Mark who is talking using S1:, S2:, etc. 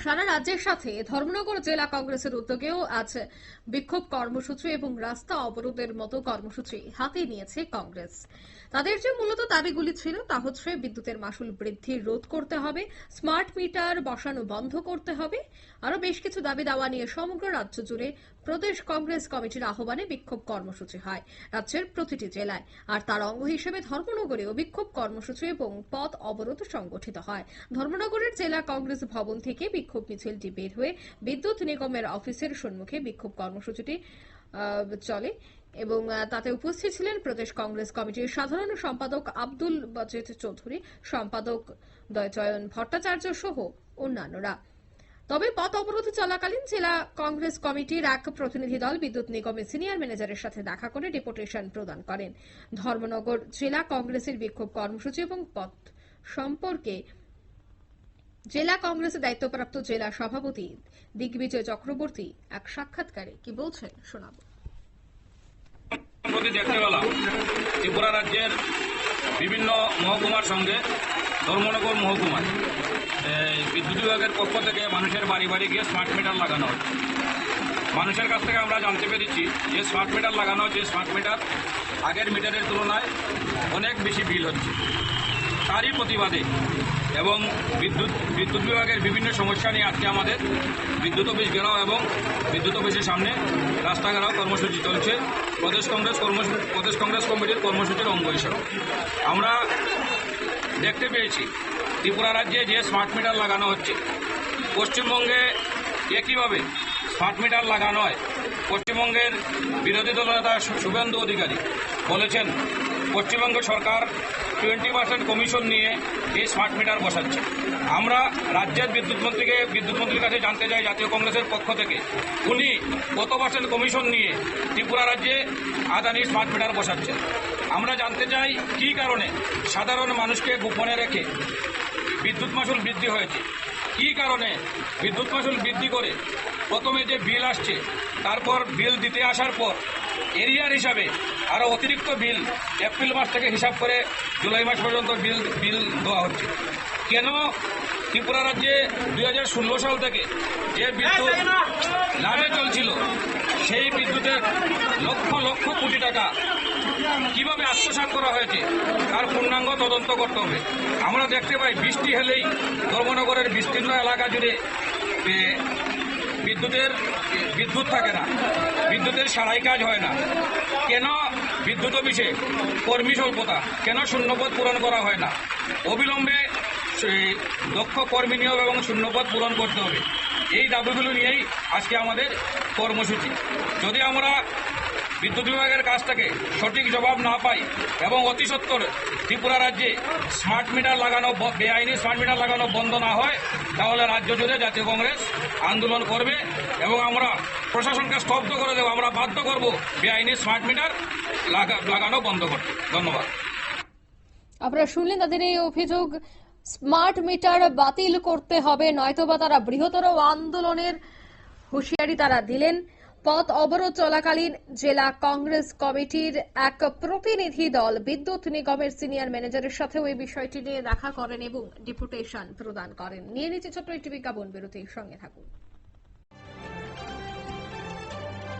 S1: সারা রাজ্যের সাথে ধর্মনগর জেলা কংগ্রেসের উদ্যোগেও আজ বিক্ষোভ কর্মসূচি এবং রাস্তা অবরোধের মতো কর্মসূচি হাতে নিয়েছে কংগ্রেস। তাদের যে মূলত দাবিগুলি ছিল তা হচ্ছে বিদ্যুতের মাশুল বৃদ্ধি রোধ করতে হবে, স্মার্ট মিটার বসানো বন্ধ করতে হবে, আরো বেশ কিছু দাবি দাওয়া নিয়ে সমগ্র রাজ্য জুড়ে প্রদেশ কংগ্রেস কমিটির আহ্বানে বিক্ষোভ কর্মসূচি হয় রাজ্যের প্রতিটি জেলায়। আর তার অঙ্গ হিসেবে ধর্মনগরেও বিক্ষোভ কর্মসূচি এবং পথ অবরোধ সংগঠিত হয়। ধর্মনগরের জেলা কংগ্রেস ভবন থেকে বিক্ষোভ মিছিলটি বের হয়ে বিদ্যুৎ নিগমের অফিসের সম্মুখে বিক্ষোভ কর্মসূচিটি চলে এবং তাতে উপস্থিত ছিলেন প্রদেশ কংগ্রেস কমিটির সাধারণ সম্পাদক আব্দুল বাজেদ চৌধুরী, সম্পাদক দয়চয়ন ভট্টাচার্য সহ অন্যান্যরা। তবে পথ অবরোধ চলাকালীন জেলা কংগ্রেস কমিটির এক প্রতিনিধি দল বিদ্যুৎ নিগমের সিনিয়র ম্যানেজারের সাথে দেখা করে ডেপুটেশন প্রদান করেন। ধর্মনগর জেলা কংগ্রেসের বিক্ষোভ কর্মসূচি এবং পথ সম্পর্কে জেলা কংগ্রেসের দায়িত্বপ্রাপ্ত জেলা সভাপতি দিগ্বিজয় চক্রবর্তী এক সাক্ষাৎকারে কি বলছেন শোনাব।
S2: দেখতে পেলাম ত্রিপুরা রাজ্যের বিভিন্ন মহকুমার সঙ্গে ধর্মনগর মহকুমায় বিদ্যুৎ বিভাগের পক্ষ থেকে মানুষের বাড়ি বাড়ি গিয়ে স্মার্ট মিটার লাগানো হচ্ছে। মানুষের কাছ থেকে আমরা জানতে পেরেছি যে স্মার্ট মিটার লাগানো হচ্ছে, স্মার্ট মিটার আগের মিটারের তুলনায় অনেক বেশি বিল হচ্ছে। তারই প্রতিবাদে এবং বিদ্যুৎ বিভাগের বিভিন্ন সমস্যা নিয়ে আজকে আমাদের বিদ্যুৎ অফিস ঘেরাও এবং বিদ্যুৎ অফিসের সামনে রাস্তা ঘেরাও কর্মসূচি চলছে প্রদেশ কংগ্রেস কমিটির কর্মসূচির অঙ্গ হিসেবে। আমরা দেখতে পেয়েছি ত্রিপুরা রাজ্যে যে স্মার্ট মিটার লাগানো হচ্ছে, পশ্চিমবঙ্গে একইভাবে স্মার্ট মিটার লাগানো হয়। পশ্চিমবঙ্গের বিরোধী দলনেতা শুভেন্দু অধিকারী বলেছেন পশ্চিমবঙ্গ সরকার 20% কমিশন নিয়ে এই স্মার্ট মিটার বসাচ্ছে। আমরা রাজ্যের বিদ্যুৎ মন্ত্রীর কাছে জানতে চাই জাতীয় কংগ্রেসের পক্ষ থেকে উনি কত % কমিশন নিয়ে ত্রিপুরা রাজ্যে আদানি স্মার্ট মিটার বসাচ্ছেন। আমরা জানতে চাই কী কারণে সাধারণ মানুষকে গোপনে রেখে বিদ্যুৎ মাশুল বৃদ্ধি হয়েছে, কী কারণে বিদ্যুৎ মাশুল বৃদ্ধি করে প্রথমে যে বিল আসছে তারপর বিল দিতে আসার পর এরিয়ার হিসাবে আরও অতিরিক্ত বিল এপ্রিল মাস থেকে হিসাব করে জুলাই মাস পর্যন্ত বিল দেওয়া হচ্ছে। কেন ত্রিপুরা রাজ্যে 2016 সাল থেকে যে বিদ্যুৎ লাভে চলছিল সেই বিদ্যুতের লক্ষ লক্ষ কোটি টাকা কিভাবে আত্মসাৎ করা হয়েছে তার পূর্ণাঙ্গ তদন্ত করতে হবে। আমরা দেখতে পাই বৃষ্টি হলেই ধর্মনগরের বিস্তীর্ণ এলাকা জুড়ে বিদ্যুৎ থাকে না, বিদ্যুতের সারাই কাজ হয় না। কেন বিদ্যুৎ অফিসে কর্মী স্বল্পতা, কেন শূন্যপদ পূরণ করা হয় না? অবিলম্বে দক্ষ কর্মী নিয়োগ এবং শূন্যপদ পূরণ করতে হবে। এই দাবিগুলো নিয়েই আজকে আমাদের কর্মসূচি। যদি আমরা বিদ্যুৎ বিভাগের কাছ থেকে সঠিক জবাব না পাই এবং অতি সত্বর ত্রিপুরা রাজ্যে স্মার্ট মিটার লাগানো, বেআইনি স্মার্ট মিটার লাগানো বন্ধ না হয় তাহলে রাজ্য জুড়ে জাতীয় কংগ্রেস আন্দোলন করবে এবং আমরা প্রশাসনকে স্তব্ধ করে দেব। আমরা বাধ্য করব বেআইনি স্মার্ট মিটার লাগানো বন্ধ করতে। ধন্যবাদ।
S1: আপনারা শুনলেন তাদের এই অভিযোগ, স্মার্ট মিটার বাতিল করতে হবে, নয়তোবা তারা বৃহত্তর আন্দোলনের হুঁশিয়ারি তারা দিলেন। পথ অবরোধ চলাকালীন জেলা কংগ্রেস কমিটির এক প্রতিনিধি দল বিদ্যুৎ নিগমের সিনিয়র ম্যানেজারের সাথেও এই বিষয়টি নিয়ে দেখা করেন এবং ডেপুটেশন প্রদান করেন। নিয়ে নিচ্ছে ছোট্ট একটি বিজ্ঞাপন বিরতির সঙ্গে থাকুন।